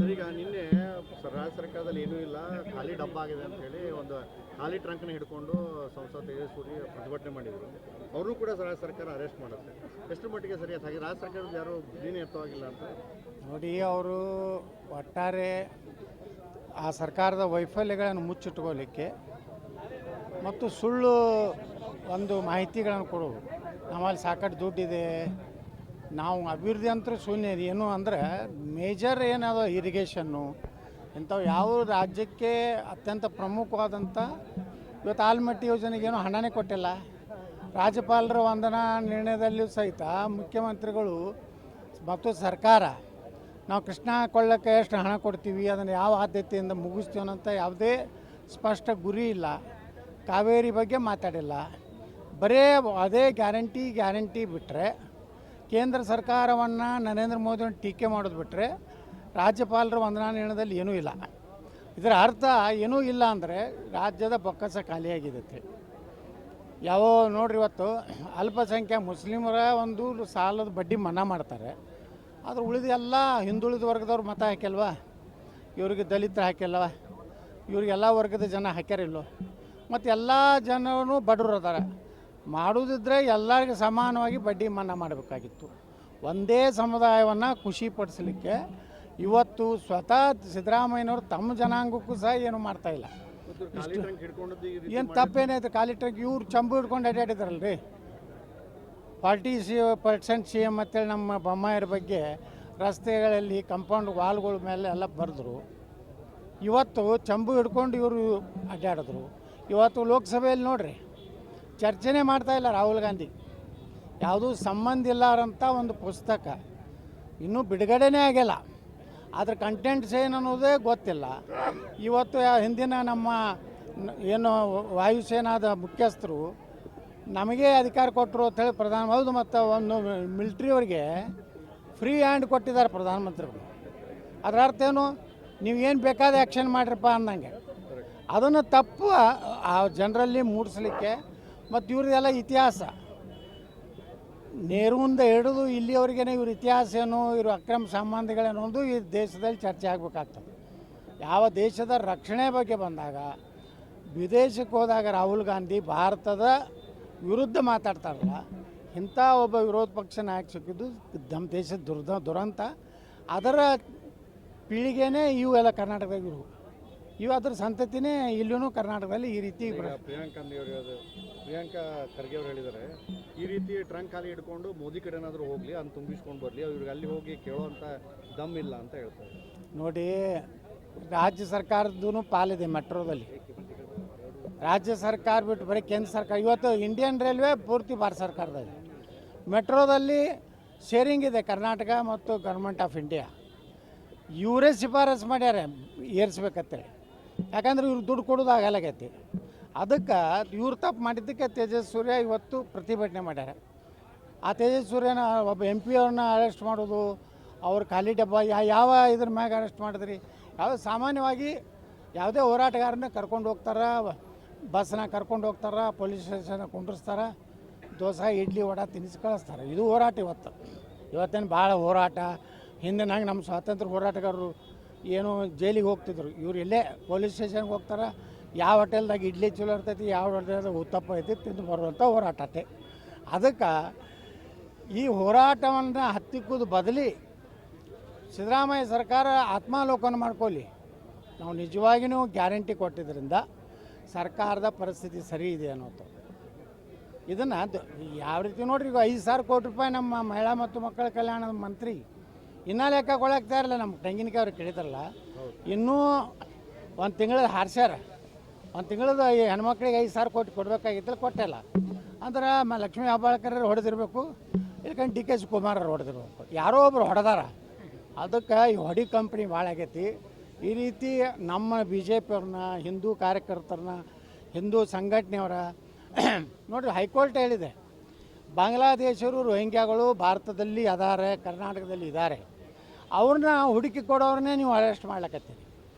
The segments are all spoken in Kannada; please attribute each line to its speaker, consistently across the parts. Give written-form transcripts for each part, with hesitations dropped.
Speaker 1: ಸರ್, ಈಗ ನಿನ್ನೆ ರಾಜ್ಯ ಸರ್ಕಾರದಲ್ಲಿ ಏನೂ ಇಲ್ಲ, ಖಾಲಿ ಡಬ್ಬ ಆಗಿದೆ ಅಂತ ಹೇಳಿ ಒಂದು ಖಾಲಿ ಟ್ರಂಕ್ನ ಹಿಡ್ಕೊಂಡು ಸಂಸದ ತೇಜಸ್ವಿ ಪ್ರತಿಭಟನೆ ಮಾಡಿದರು. ಅವರು ಕೂಡ ರಾಜ್ಯ ಸರ್ಕಾರ ಅರೆಸ್ಟ್ ಮಾಡುತ್ತೆ. ಎಷ್ಟು ಮಟ್ಟಿಗೆ ಸರಿಯಾದ ಹಾಗೆ ರಾಜ್ಯ ಸರ್ಕಾರದ ಯಾರು ಬುದ್ಧಿನೇ ಎತ್ತವಾಗಿಲ್ಲ ಅಂತ
Speaker 2: ನೋಡಿ, ಅವರು ಒಟ್ಟಾರೆ ಆ ಸರ್ಕಾರದ ವೈಫಲ್ಯಗಳನ್ನು ಮುಚ್ಚಿಟ್ಕೋಲಿಕ್ಕೆ ಮತ್ತು ಸುಳ್ಳು ಒಂದು ಮಾಹಿತಿಗಳನ್ನು ಕೊಡೋದು. ನಮ್ಮಲ್ಲಿ ಸಾಕಷ್ಟು ದುಡ್ಡಿದೆ, ನಾವು ಅಭಿವೃದ್ಧಿ ಅಂತೂ ಶೂನ್ಯ. ಏನು ಅಂದರೆ ಮೇಜರ್ ಏನದ ಇರಿಗೇಷನ್ನು ಇಂಥವು ಯಾವ ರಾಜ್ಯಕ್ಕೆ ಅತ್ಯಂತ ಪ್ರಮುಖವಾದಂಥ ಇವತ್ತು ಆಲ್ಮಟ್ಟಿ ಯೋಜನೆಗೇನು ಹಣನೇ ಕೊಟ್ಟಿಲ್ಲ. ರಾಜ್ಯಪಾಲರ ವಂದನಾ ನಿರ್ಣಯದಲ್ಲಿಯೂ ಸಹಿತ ಮುಖ್ಯಮಂತ್ರಿಗಳು ಮತ್ತು ಸರ್ಕಾರ ನಾವು ಕೃಷ್ಣಾ ಕೊಳ್ಳಕ್ಕೆ ಎಷ್ಟು ಹಣ ಕೊಡ್ತೀವಿ, ಅದನ್ನು ಯಾವ ಆದ್ಯತೆಯಿಂದ ಮುಗಿಸ್ತೀವಿ ಅನ್ನೋಂಥ ಯಾವುದೇ ಸ್ಪಷ್ಟ ಗುರಿ ಇಲ್ಲ. ಕಾವೇರಿ ಬಗ್ಗೆ ಮಾತಾಡಿಲ್ಲ, ಬರೇ ಅದೇ ಗ್ಯಾರಂಟಿ ಬಿಟ್ಟರೆ, ಕೇಂದ್ರ ಸರ್ಕಾರವನ್ನು ನರೇಂದ್ರ ಮೋದಿಯನ್ನು ಟೀಕೆ ಮಾಡೋದು ಬಿಟ್ಟರೆ ರಾಜ್ಯಪಾಲರ ವಂದನಾ ನಿರ್ಣಯದಲ್ಲಿ ಏನೂ ಇಲ್ಲ. ಇದರ ಅರ್ಥ ಏನೂ ಇಲ್ಲ ಅಂದರೆ ರಾಜ್ಯದ ಬೊಕ್ಕಸ ಖಾಲಿಯಾಗಿದೆ. ಯಾವ ನೋಡ್ರಿ, ಇವತ್ತು ಅಲ್ಪಸಂಖ್ಯಾತ ಮುಸ್ಲಿಮರ ಒಂದು ಸಾಲದ ಬಡ್ಡಿ ಮನ್ನಾ ಮಾಡ್ತಾರೆ, ಆದ್ರೆ ಉಳಿದ ಎಲ್ಲ ಹಿಂದುಳಿದ ವರ್ಗದವ್ರು ಮತ ಹಾಕ್ಯಲ್ವ, ಇವರಿಗೆ ದಲಿತರು ಹಾಕ್ಯಲ್ವ, ಇವರಿಗೆಲ್ಲ ವರ್ಗದ ಜನ ಹಾಕ್ಯಾರಿಲ್ಲೋ. ಮತ್ತು ಎಲ್ಲ ಜನರೂ ಬಡವರು ಅದಾರ. ಮಾಡೋದಿದ್ರೆ ಎಲ್ಲರಿಗೂ ಸಮಾನವಾಗಿ ಬಡ್ಡಿ ಮನ್ನಾ ಮಾಡಬೇಕಾಗಿತ್ತು. ಒಂದೇ ಸಮುದಾಯವನ್ನು ಖುಷಿಪಡಿಸಲಿಕ್ಕೆ ಇವತ್ತು ಸ್ವತಃ ಸಿದ್ದರಾಮಯ್ಯನವರು ತಮ್ಮ ಜನಾಂಗಕ್ಕೂ ಸಹ ಏನು ಮಾಡ್ತಾಯಿಲ್ಲ. ಏನು ತಪ್ಪೇನೈತೆ? ಖಾಲಿ ಟ್ರಕ್ ಇವ್ರು ಚಂಬು ಹಿಡ್ಕೊಂಡು ಅಡ್ಡಾಡಿದಾರಲ್ರಿ. 40% CM ಅಂತೇಳಿ ನಮ್ಮ ಬೊಮ್ಮಾಯರ ಬಗ್ಗೆ ರಸ್ತೆಗಳಲ್ಲಿ ಕಂಪೌಂಡ್ ವಾಲ್ಗಳ ಮೇಲೆ ಎಲ್ಲ ಬರೆದ್ರು. ಇವತ್ತು ಚಂಬು ಹಿಡ್ಕೊಂಡು ಇವರು ಅಡ್ಡಾಡಿದ್ರು. ಇವತ್ತು ಲೋಕಸಭೆಯಲ್ಲಿ ನೋಡ್ರಿ, ಚರ್ಚೆನೇ ಮಾಡ್ತಾಯಿಲ್ಲ ರಾಹುಲ್ ಗಾಂಧಿ. ಯಾವುದೂ ಸಂಬಂಧ ಇಲ್ಲಾರಂಥ ಒಂದು ಪುಸ್ತಕ ಇನ್ನೂ ಬಿಡುಗಡೆನೇ ಆಗಿಲ್ಲ. ಅದ್ರ ಕಂಟೆಂಟ್ಸ್ ಏನು ಅನ್ನೋದೇ ಗೊತ್ತಿಲ್ಲ. ಇವತ್ತು ಹಿಂದಿನ ನಮ್ಮ ಏನು ವಾಯುಸೇನಾದ ಮುಖ್ಯಸ್ಥರು ನಮಗೆ ಅಧಿಕಾರ ಕೊಟ್ಟರು ಅಂಥೇಳಿ ಹೌದು, ಮತ್ತು ಒಂದು ಮಿಲ್ಟ್ರಿಯವ್ರಿಗೆ ಫ್ರೀ ಹ್ಯಾಂಡ್ ಕೊಟ್ಟಿದ್ದಾರೆ ಪ್ರಧಾನಮಂತ್ರಿಗಳು. ಅದರ ಅರ್ಥ ಏನು? ನೀವು ಏನು ಬೇಕಾದ ಆ್ಯಕ್ಷನ್ ಮಾಡಿರಪ್ಪ ಅಂದಂಗೆ. ಅದನ್ನು ತಪ್ಪು ಆ ಜನರಲ್ಲಿ ಮೂಡಿಸ್ಲಿಕ್ಕೆ ಮತ್ತು ಇವ್ರದ್ದೆಲ್ಲ ಇತಿಹಾಸ ನೆಹರುವಿಂದ ಹಿಡಿದು ಇಲ್ಲಿಯವರೆಗೇ ಇವ್ರ ಇತಿಹಾಸ ಏನು, ಇವ್ರ ಅಕ್ರಮ ಸಂಬಂಧಗಳೇನೊಂದು ಈ ದೇಶದಲ್ಲಿ ಚರ್ಚೆ ಆಗಬೇಕಾಗ್ತದೆ. ಯಾವ ದೇಶದ ರಕ್ಷಣೆ ಬಗ್ಗೆ ಬಂದಾಗ, ವಿದೇಶಕ್ಕೆ ಹೋದಾಗ ರಾಹುಲ್ ಗಾಂಧಿ ಭಾರತದ ವಿರುದ್ಧ ಮಾತಾಡ್ತಾರಲ್ಲ, ಇಂಥ ಒಬ್ಬ ವಿರೋಧ ಪಕ್ಷ ನಾಯಕ ಸಿಕ್ಕಿದ್ದು ನಮ್ಮ ದೇಶದ ದುರಂತ. ಅದರ ಪೀಳಿಗೆನೇ ಇವೆಲ್ಲ ಕರ್ನಾಟಕದಾಗ ಇವು ಅದ್ರ ಸಂತತಿನೇ ಇಲ್ಲೂ ಕರ್ನಾಟಕದಲ್ಲಿ ಈ ರೀತಿ.
Speaker 1: ಪ್ರಿಯಾಂಕಾ ಖರ್ಗೆ ಅವರು ಹೇಳಿದ್ದಾರೆ, ಈ ರೀತಿ ಟ್ರಂಕ್ ಖಾಲಿ ಹಿಡ್ಕೊಂಡು ಮೋದಿ ಕಡೆ ಏನಾದರೂ ಹೋಗಲಿ, ಅದನ್ನು ತುಂಬಿಸ್ಕೊಂಡು ಬರಲಿ, ಇವ್ರಿಗೆ ಅಲ್ಲಿ ಹೋಗಿ ಕೇಳೋವಂಥ ದಮ್ ಇಲ್ಲ ಅಂತ ಹೇಳ್ತಾರೆ.
Speaker 2: ನೋಡಿ, ರಾಜ್ಯ ಸರ್ಕಾರದ್ದು ಪಾಲಿದೆ ಮೆಟ್ರೋದಲ್ಲಿ. ರಾಜ್ಯ ಸರ್ಕಾರ ಬಿಟ್ಟು ಬರೀ ಕೇಂದ್ರ ಸರ್ಕಾರ. ಇವತ್ತು ಇಂಡಿಯನ್ ರೈಲ್ವೆ ಪೂರ್ತಿ ಭಾರತ ಸರ್ಕಾರದಲ್ಲಿ. ಮೆಟ್ರೋದಲ್ಲಿ ಶೇರಿಂಗ್ ಇದೆ ಕರ್ನಾಟಕ ಮತ್ತು ಗೌರ್ಮೆಂಟ್ ಆಫ್ ಇಂಡಿಯಾ. ಇವರೇ ಶಿಫಾರಸು ಮಾಡ್ಯಾರ ಏರಿಸ್ಬೇಕಂತೇಳಿ. ಯಾಕಂದ್ರೆ ಇವ್ರು ದುಡ್ಡು ಕೊಡೋದು ಆಗಲಾಗೈತಿ. ಅದಕ್ಕೆ ಇವ್ರು ತಪ್ಪು ಮಾಡಿದ್ದಕ್ಕೆ ತೇಜಸ್ವಿ ಇವತ್ತು ಪ್ರತಿಭಟನೆ ಮಾಡ್ಯಾರ. ಆ ತೇಜಸ್ವಿನ ಒಬ್ಬ MP ಅವ್ರನ್ನ ಅರೆಸ್ಟ್ ಮಾಡೋದು, ಅವ್ರು ಖಾಲಿ ಡಬ್ಬ ಯಾವ ಇದ್ರ ಮ್ಯಾಗ ಅರೆಸ್ಟ್ ಮಾಡಿದ್ರಿ? ಯಾವ ಸಾಮಾನ್ಯವಾಗಿ ಯಾವುದೇ ಹೋರಾಟಗಾರನ ಕರ್ಕೊಂಡು ಹೋಗ್ತಾರೆ, ಬಸ್ನ ಕರ್ಕೊಂಡು ಹೋಗ್ತಾರೆ, ಪೊಲೀಸ್ ಸ್ಟೇಷನ್ ಕುಂಡ್ರಿಸ್ತಾರೆ, ದೋಸೆ ಇಡ್ಲಿ ವಡೆ ತಿನ್ನಿಸಿ ಕಳಿಸ್ತಾರೆ. ಇದು ಹೋರಾಟ. ಇವತ್ತೇನು ಭಾಳ ಹೋರಾಟ. ಹಿಂದಿನಾಗ ನಮ್ಮ ಸ್ವಾತಂತ್ರ್ಯ ಹೋರಾಟಗಾರರು ಏನು ಜೈಲಿಗೆ ಹೋಗ್ತಿದ್ರು, ಇವ್ರು ಎಲ್ಲೇ ಪೊಲೀಸ್ ಸ್ಟೇಷನ್ಗೆ ಹೋಗ್ತಾರೆ. ಯಾವ ಹೋಟೆಲ್ದಾಗ ಇಡ್ಲಿ ಚಲೋ ಇರ್ತೈತಿ, ಯಾವ ಹೋಟೆಲ್ದಾಗ ಉತ್ತಪ್ಪ ಐತಿ ತಿಂದು ಬರುವಂಥ ಹೋರಾಟತೆ. ಅದಕ್ಕೆ ಈ ಹೋರಾಟವನ್ನು ಹತ್ತಿಕ್ಕುವುದು ಬದಲಿ ಸಿದ್ದರಾಮಯ್ಯ ಸರ್ಕಾರ ಆತ್ಮಾವಲೋಕನ ಮಾಡ್ಕೊಳ್ಳಿ. ನಾವು ನಿಜವಾಗಿಯೂ ಗ್ಯಾರಂಟಿ ಕೊಟ್ಟಿದ್ದರಿಂದ ಸರ್ಕಾರದ ಪರಿಸ್ಥಿತಿ ಸರಿ ಇದೆ ಅನ್ನೋದು. ಇದನ್ನು ಯಾವ ರೀತಿ ನೋಡ್ರಿ, ಈಗ 5,000 ಕೋಟಿ ರೂಪಾಯಿ ನಮ್ಮ ಮಹಿಳಾ ಮತ್ತು ಮಕ್ಕಳ ಕಲ್ಯಾಣದ ಮಂತ್ರಿ ಇನ್ನೂ ಲೆಕ್ಕ ಕೊಡಾಕ್ತಾ ಇರಲ್ಲ. ನಮ್ಮ ತೆಂಗಿನಕಾಯಿ ಅವ್ರಿಗೆ ಕೇಳಿದಾರಲ್ಲ, ಇನ್ನೂ ಒಂದು ತಿಂಗಳದ ಹಾರ್ಸ್ಯಾರ. ಒಂದು ತಿಂಗಳದ ಹೆಣ್ಮಕ್ಳಿಗೆ 5,000 ಕೋಟಿ ಕೊಡಬೇಕಾಗಿತ್ತಲ್ಲ, ಕೊಟ್ಟಿಲ್ಲ. ಅಂದ್ರೆ ಲಕ್ಷ್ಮೀ ಹೆಬ್ಬಾಳ್ಕರ್ ಹೊಡೆದಿರಬೇಕು, ಇಲ್ಕಂಡು DK ಶಿವಕುಮಾರ್ ಹೊಡೆದಿರ್ಬೇಕು. ಯಾರೋ ಒಬ್ರು ಹೊಡೆದಾರ. ಅದಕ್ಕೆ ಈ ಹೊಡಿ ಕಂಪ್ನಿ ಭಾಳ ಆಗೈತಿ. ಈ ರೀತಿ ನಮ್ಮ BJP ಅವ್ರನ್ನ, ಹಿಂದೂ ಕಾರ್ಯಕರ್ತರನ್ನ, ಹಿಂದೂ ಸಂಘಟನೆಯವರ ನೋಡಿರಿ, ಹೈಕೋರ್ಟ್ ಹೇಳಿದೆ ಬಾಂಗ್ಲಾದೇಶರು ರೋಹಿಂಗ್ಯಾಗಳು ಭಾರತದಲ್ಲಿ ಅದಾರೆ, ಕರ್ನಾಟಕದಲ್ಲಿ ಇದ್ದಾರೆ, ಅವ್ರನ್ನ ಹುಡುಕಿ ಕೊಡೋರನ್ನೇ ನೀವು ಅರೆಸ್ಟ್ ಮಾಡ್ಲಕತ್ತೀರಿ.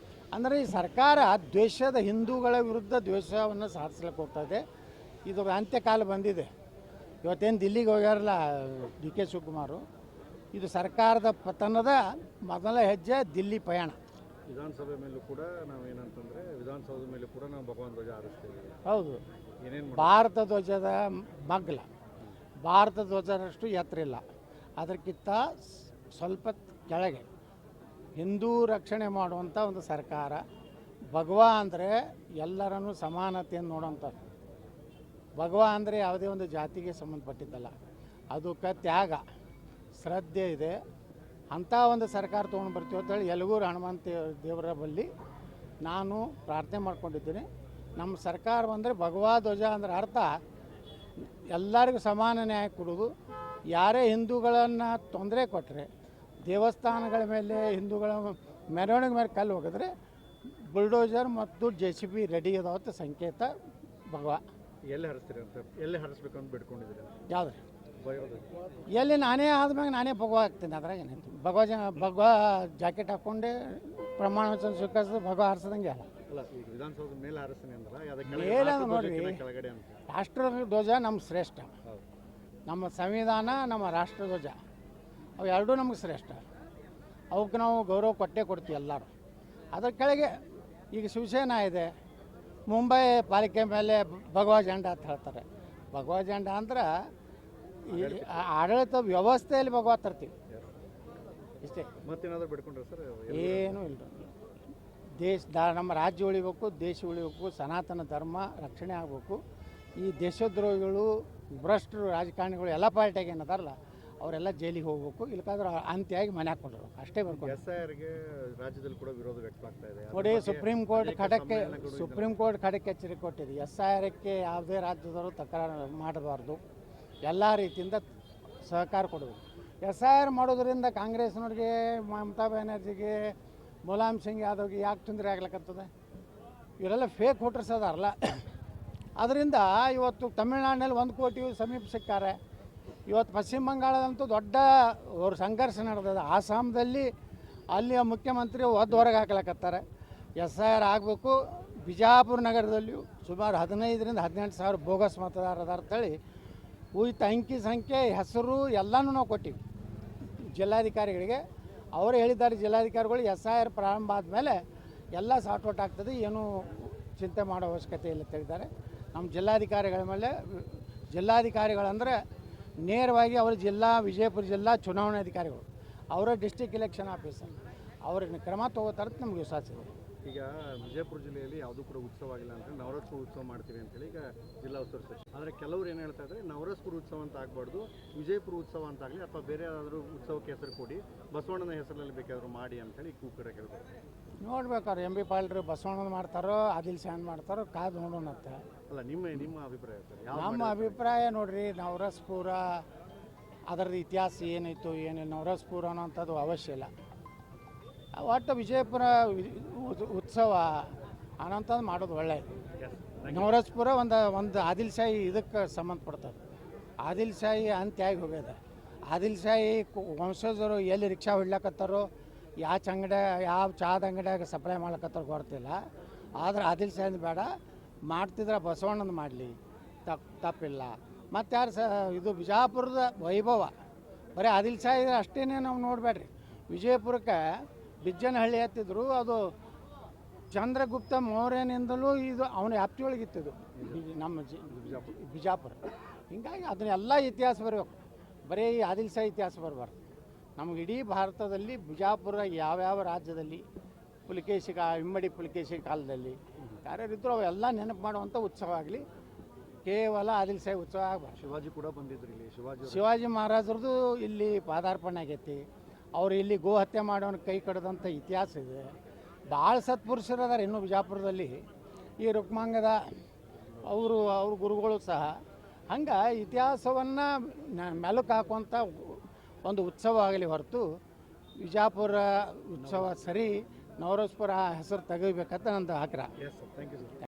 Speaker 2: ಅಂದರೆ ಈ ಸರ್ಕಾರ ದ್ವೇಷದ ಹಿಂದೂಗಳ ವಿರುದ್ಧ ದ್ವೇಷವನ್ನು ಸಾಧಿಸ್ಲಿಕ್ಕೆ ಹೋಗ್ತದೆ. ಇದು ಅಂತ್ಯಕಾಲ ಬಂದಿದೆ. ಇವತ್ತೇನು ದಿಲ್ಲಿಗೆ ಹೋಗ್ಯಾರಲ್ಲ DK ಶಿವಕುಮಾರು, ಇದು ಸರ್ಕಾರದ ಪತನದ ಮೊದಲ ಹೆಜ್ಜೆ ದಿಲ್ಲಿ ಪಯಣ.
Speaker 1: ವಿಧಾನಸಭೆ ಮೇಲೂ ಕೂಡ ನಾವೇನಂತಂದರೆ ವಿಧಾನಸೌಧದ ಮೇಲೆ ಕೂಡ ನಾವು ಭಗವಾನ್ ಧ್ವಜ ಹಾರಿಸ್ತೀವಿ.
Speaker 2: ಹೌದು,
Speaker 1: ಏನೇನು
Speaker 2: ಭಾರತ ಧ್ವಜದ ಮಗ್ಲ ಭಾರತ ಧ್ವಜದಷ್ಟು ಎತ್ತರ ಇಲ್ಲ, ಅದಕ್ಕಿಂತ ಸ್ವಲ್ಪ ಕೆಳಗೆ ಹಿಂದೂ ರಕ್ಷಣೆ ಮಾಡುವಂಥ ಒಂದು ಸರ್ಕಾರ. ಭಗವಾ ಅಂದರೆ ಎಲ್ಲರನ್ನೂ ಸಮಾನತೆಯನ್ನು ನೋಡೋಂಥದ್ದು. ಭಗವಾ ಅಂದರೆ ಯಾವುದೇ ಒಂದು ಜಾತಿಗೆ ಸಂಬಂಧಪಟ್ಟಿದ್ದಲ್ಲ, ಅದಕ್ಕೆ ತ್ಯಾಗ ಶ್ರದ್ಧೆ ಇದೆ. ಅಂಥ ಒಂದು ಸರ್ಕಾರ ತೊಗೊಂಡು ಬರ್ತೀವಿ ಅಂತೇಳಿ ಯಲಗೂರು ಹನುಮಂತ ದೇವರ ಬಳಿ ನಾನು ಪ್ರಾರ್ಥನೆ ಮಾಡ್ಕೊಂಡಿದ್ದೀನಿ. ನಮ್ಮ ಸರ್ಕಾರ ಬಂದರೆ ಭಗವಾ ಧ್ವಜ ಅಂದ್ರೆ ಅರ್ಥ ಎಲ್ಲರಿಗೂ ಸಮಾನ ನ್ಯಾಯ ಕೊಡೋದು. ಯಾರೇ ಹಿಂದೂಗಳನ್ನು ತೊಂದರೆ ಕೊಟ್ಟರೆ, ದೇವಸ್ಥಾನಗಳ ಮೇಲೆ ಹಿಂದೂಗಳ ಮೆರವಣಿಗೆ ಮೇಲೆ ಕಲ್ಲು ಹೋಗಿದ್ರೆ ಬುಲ್ಡೋಜರ್ ಮತ್ತು JCB ರೆಡಿ ಅದಾವತ್ತು ಸಂಕೇತ ಭಗವಾ.
Speaker 1: ಎಲ್ಲಿ ಹಾರಿಸ್ತೀರಿ ಅಂತ, ಎಲ್ಲಿ ಹಾರಿಸ್ಬೇಕು ಅಂತ ಬಿಡ್ಕೊಂಡಿದ್ದೀರಿ?
Speaker 2: ಯಾವ್ದು
Speaker 1: ಬಯೋದು
Speaker 2: ಎಲ್ಲಿ ನಾನೇ ಆದ್ಮ್ಯಾಗ ನಾನೇ ಭಗವಾ ಆಗ್ತೀನಿ. ಅದ್ರಾಗ ಏನೈತಿ, ಭಗವಾ ಜಾಕೆಟ್ ಹಾಕ್ಕೊಂಡೆ ಪ್ರಮಾಣ ವಚನ ಸ್ವೀಕರಿಸಿದ್ರೆ ಭಗವಾ ಹಾರಿಸದಂಗೆ ಅಲ್ಲ.
Speaker 1: ಅಲ್ಲ, ಈಗ ವಿಧಾನಸೌಧದ ಮೇಲೆ ಹಾರಿಸ್ತೀನಿ ಅಂದ್ರೆ
Speaker 2: ಮೇಲೆ ನೋಡ್ರಿ,
Speaker 1: ಕೆಳಗಡೆ ಅಂತ.
Speaker 2: ರಾಷ್ಟ್ರ ಧ್ವಜ ನಮ್ಮ ಶ್ರೇಷ್ಠ, ನಮ್ಮ ಸಂವಿಧಾನ, ನಮ್ಮ ರಾಷ್ಟ್ರಧ್ವಜ ಅವು ಎರಡೂ ನಮಗೆ ಶ್ರೇಷ್ಠ. ಅವಕ್ಕೆ ನಾವು ಗೌರವ ಕೊಟ್ಟೇ ಕೊಡ್ತೀವಿ ಎಲ್ಲರೂ. ಅದರ ಕೆಳಗೆ ಈಗ ಶಿವಸೇನಾ ಇದೆ, ಮುಂಬೈ ಪಾಲಿಕೆ ಮೇಲೆ ಭಗವಾ ಜೆಂಡ ಅಂತ ಹೇಳ್ತಾರೆ. ಭಗವಾ ಜೆಂಡ ಅಂದ್ರೆ ಈ ಆಡಳಿತ ವ್ಯವಸ್ಥೆಯಲ್ಲಿ ಭಗವಾ ತರ್ತೀವಿ ಇಷ್ಟೇ.
Speaker 1: ಮತ್ತೇನಾದರೂ ಬಿಡ್ಕೊಂಡ್ರೆ ಸರ್?
Speaker 2: ಏನೂ ಇಲ್ಲ. ನಮ್ಮ ರಾಜ್ಯ ಉಳಿಬೇಕು, ದೇಶ ಉಳಿಬೇಕು, ಸನಾತನ ಧರ್ಮ ರಕ್ಷಣೆ ಆಗಬೇಕು. ಈ ದೇಶದ್ರೋಹಿಗಳು, ಭ್ರಷ್ಟರು, ರಾಜಕಾರಣಿಗಳು ಎಲ್ಲ ಪಾರ್ಟಿಯಾಗಿ ಏನದಾರಲ್ಲ ಅವರೆಲ್ಲ ಜೈಲಿಗೆ ಹೋಗ್ಬೇಕು, ಇಲ್ಲಕ್ಕಾದ್ರೆ ಅಂತ್ಯಾಗಿ ಮನೆ ಹಾಕ್ಕೊಂಡ್ರು ಅಷ್ಟೇ ಬರ್ಕೊಂಡು.
Speaker 1: SIRಗೆ ರಾಜ್ಯದಲ್ಲಿ ಕೂಡ ವಿರೋಧ ವ್ಯಕ್ತವಾಗ್ತಾ ಇದೆ.
Speaker 2: ನೋಡಿ, ಸುಪ್ರೀಂ ಕೋರ್ಟ್ ಖಡಕ್ಕೆ ಎಚ್ಚರಿಕೆ ಕೊಟ್ಟಿದೆ. SIRಕ್ಕೆ ಯಾವುದೇ ರಾಜ್ಯದವರು ತಕರಾರು ಮಾಡಬಾರ್ದು, ಎಲ್ಲ ರೀತಿಯಿಂದ ಸಹಕಾರ ಕೊಡಬೇಕು. SIR ಮಾಡೋದ್ರಿಂದ ಕಾಂಗ್ರೆಸ್ನವ್ರಿಗೆ, ಮಮತಾ ಬ್ಯಾನರ್ಜಿಗೆ, ಮುಲಾಯಂ ಸಿಂಗ್ ಯಾದವ್ಗೆ ಯಾಕೆ ತೊಂದರೆ ಆಗ್ಲಿಕ್ಕತ್ತದೆ? ಇವರೆಲ್ಲ ಫೇಕ್ ವೋಟರ್ಸ್ ಅದಾರಲ್ಲ. ಅದರಿಂದ ಇವತ್ತು ತಮಿಳ್ನಾಡಿನಲ್ಲಿ 1 ಕೋಟಿ ಸಮೀಪ ಸಿಕ್ಕಾರೆ. ಇವತ್ತು ಪಶ್ಚಿಮ ಬಂಗಾಳದಂತೂ ದೊಡ್ಡ ಅವ್ರ ಸಂಘರ್ಷ ನಡೆದಿದೆ. ಆಸಾಮದಲ್ಲಿ ಅಲ್ಲಿಯ ಮುಖ್ಯಮಂತ್ರಿ ಹೊರಗೆ ಹಾಕ್ಲಕತ್ತಾರೆ. SIR ಆಗಬೇಕು. ಬಿಜಾಪುರ ನಗರದಲ್ಲಿಯೂ ಸುಮಾರು 15,000 ರಿಂದ 18,000 ಬೋಗಸ್ ಮತದಾರರು ಅಂತೇಳಿ ಉಯಿತ ಅಂಕಿ ಸಂಖ್ಯೆ, ಹೆಸರು ಎಲ್ಲನೂ ನಾವು ಕೊಟ್ಟಿವಿ ಜಿಲ್ಲಾಧಿಕಾರಿಗಳಿಗೆ. ಅವರೇ ಹೇಳಿದ್ದಾರೆ, ಜಿಲ್ಲಾಧಿಕಾರಿಗಳು SIR ಪ್ರಾರಂಭ ಆದಮೇಲೆ ಎಲ್ಲ ಸಾರ್ಟ್ಔಟ್ ಆಗ್ತದೆ, ಏನೂ ಚಿಂತೆ ಮಾಡೋ ಅವಶ್ಯಕತೆ ಇಲ್ಲ ತಿಳಿದ್ದಾರೆ. ನಮ್ಮ ಜಿಲ್ಲಾಧಿಕಾರಿಗಳ ಮೇಲೆ, ಜಿಲ್ಲಾಧಿಕಾರಿಗಳಂದರೆ ನೇರವಾಗಿ ಅವರು ವಿಜಯಪುರ ಜಿಲ್ಲಾ ಚುನಾವಣಾಧಿಕಾರಿಗಳು, ಅವರ ಡಿಸ್ಟ್ರಿಕ್ಟ್ ಎಲೆಕ್ಷನ್ ಆಫೀಸರ್, ಅವ್ರನ್ನ ಕ್ರಮ ತಗೋತಾರೆ ಅಂತ ನಮಗೆ ವಿಶ್ವಾಸ ಇದೆ.
Speaker 1: ಈಗ ವಿಜಯಪುರ ಜಿಲ್ಲೆಯಲ್ಲಿ ಯಾವುದೂ ಕೂಡ ಉತ್ಸವ ಆಗಿಲ್ಲ ಅಂತ ನವರತ್ನ ಉತ್ಸವ ಮಾಡ್ತೀವಿ ಅಂತೇಳಿ ಈಗ ಜಿಲ್ಲಾ ಉಸ್ತುವಾರಿ ಸಚಿವ. ಆದರೆ ಕೆಲವರು ಏನು ಹೇಳ್ತಾ ಇದ್ದಾರೆ, ನವರತ್ನ ಉತ್ಸವ ಅಂತ ಆಗಬಾರ್ದು, ವಿಜಯಪುರ ಉತ್ಸವ ಅಂತ ಆಗಲಿ, ಅಥವಾ ಬೇರೆ ಯಾವ್ದಾದ್ರು ಉತ್ಸವಕ್ಕೆ ಹೆಸರು ಕೊಡಿ, ಬಸವಣ್ಣನ ಹೆಸರಲ್ಲಿ ಬೇಕಾದರೂ ಮಾಡಿ ಅಂತೇಳಿ ಕೂಕರ ಕೇಳ್ತಾರೆ.
Speaker 2: ನೋಡ್ಬೇಕಾದ್ರೆ MB ಪಾಲ್ರು ಬಸವಣ್ಣನ ಮಾಡ್ತಾರೋ, ಆದಿಲ್ ಶಾನ್ ಮಾಡ್ತಾರೋ, ಕಾದು ನೋಡೋಣತ್ತ.
Speaker 1: ಅಲ್ಲ, ನಿಮ್ಮ ಅಭಿಪ್ರಾಯ ಸರ್?
Speaker 2: ನಮ್ಮ ಅಭಿಪ್ರಾಯ ನೋಡ್ರಿ, ನವರಸಪುರ ಅದರದ್ದು ಇತಿಹಾಸ ಏನಿತ್ತು ಏನಿಲ್ಲ, ನವರಸಪುರ ಅನ್ನೋಂಥದ್ದು ಅವಶ್ಯ ಇಲ್ಲ. ಒಟ್ಟು ವಿಜಯಪುರ ಉತ್ಸವ ಅನ್ನೋಂಥದ್ದು ಮಾಡೋದು ಒಳ್ಳೆಯದು. ನವರಸಪುರ ಒಂದು ಆದಿಲ್ ಶಾಹಿ ಇದಕ್ಕೆ ಸಂಬಂಧಪಡ್ತದೆ. ಆದಿಲ್ ಶಾಹಿ ಅಂತ್ಯಾಗಿ ಹೋಗ್ಯದ. ಆದಿಲ್ ಶಾಹಿ ವಂಶಜರು ಎಲ್ಲಿ ರಿಕ್ಷಾ ಹೊಡ್ಲಕತ್ತಾರೋ, ಯಾವ ಚಾದ ಅಂಗಡಿಯಾಗ ಸಪ್ಲೈ ಮಾಡ್ಲಕತ್ತಾರೋ ಗೊತ್ತಿಲ್ಲ. ಆದ್ರೆ ಆದಿಲ್ ಶಾಹಿಂದ ಬೇಡ, ಮಾಡ್ತಿದ್ರೆ ಬಸವಣ್ಣನ ಮಾಡಲಿ, ತಪ್ಪಿಲ್ಲ. ಮತ್ತು ಯಾರು ಇದು ಬಿಜಾಪುರದ ವೈಭವ ಬರೀ ಆದಿಲ್ ಶಾಹಿ ಅಷ್ಟೇ ನಾವು ನೋಡಬೇಡ್ರಿ. ವಿಜಯಪುರಕ್ಕೆ ಬಿಜ್ಜನಹಳ್ಳಿ ಹತ್ತಿದ್ರು, ಅದು ಚಂದ್ರಗುಪ್ತ ಮೌರ್ಯನಿಂದಲೂ ಇದು ಅವನ ವ್ಯಾಪ್ತಿಯೊಳಗಿತ್ತಿದ್ದು ನಮ್ಮ ಬಿಜಾಪುರ. ಹೀಗಾಗಿ ಅದನ್ನೆಲ್ಲ ಇತಿಹಾಸ ಬರಬೇಕು, ಬರೀ ಆದಿಲ್ ಶಾಹಿ ಇತಿಹಾಸ ಬರಬಾರ್ದು. ನಮಗೆ ಇಡೀ ಭಾರತದಲ್ಲಿ ಬಿಜಾಪುರ ಯಾವ್ಯಾವ ರಾಜ್ಯದಲ್ಲಿ ಇಮ್ಮಡಿ ಪುಲಿಕೇಶಿ ಕಾಲದಲ್ಲಿ ಯಾರ್ಯಾರಿದ್ರು ಅವೆಲ್ಲ ನೆನಪು ಮಾಡುವಂಥ ಉತ್ಸವ ಆಗಲಿ, ಕೇವಲ ಆದಿಲ್ ಶಾಹಿ ಉತ್ಸವ ಆಗಬಾರ್ದು.
Speaker 1: ಶಿವಾಜಿ ಕೂಡ ಬಂದಿದ್ರು ಇಲ್ಲಿ.
Speaker 2: ಶಿವಾಜಿ ಮಹಾರಾಜರದು ಇಲ್ಲಿ ಪಾದಾರ್ಪಣೆ ಆಗೈತಿ. ಅವರು ಇಲ್ಲಿ ಗೋ ಹತ್ಯೆ ಮಾಡೋನ ಕೈ ಕಡ್ದಂಥ ಇತಿಹಾಸ ಇದೆ. ಭಾಳ ಸತ್ಪುರುಷರು ಅದಾರೆ ಇನ್ನೂ ಬಿಜಾಪುರದಲ್ಲಿ. ಈ ರುಕ್ಮಾಂಗದ ಅವ್ರ ಗುರುಗಳು ಸಹ. ಹಂಗೆ ಇತಿಹಾಸವನ್ನು ಮೆಲುಕು ಹಾಕುವಂಥ ಒಂದು ಉತ್ಸವ ಆಗಲಿ ಹೊರತು ವಿಜಾಪುರ ಉತ್ಸವ ಸರಿ, ನವರಸಪುರ ಹೆಸರು ತೆಗಿಬೇಕಂತ ನಂದು ಆಗ್ರಹ.
Speaker 1: Thank you sir.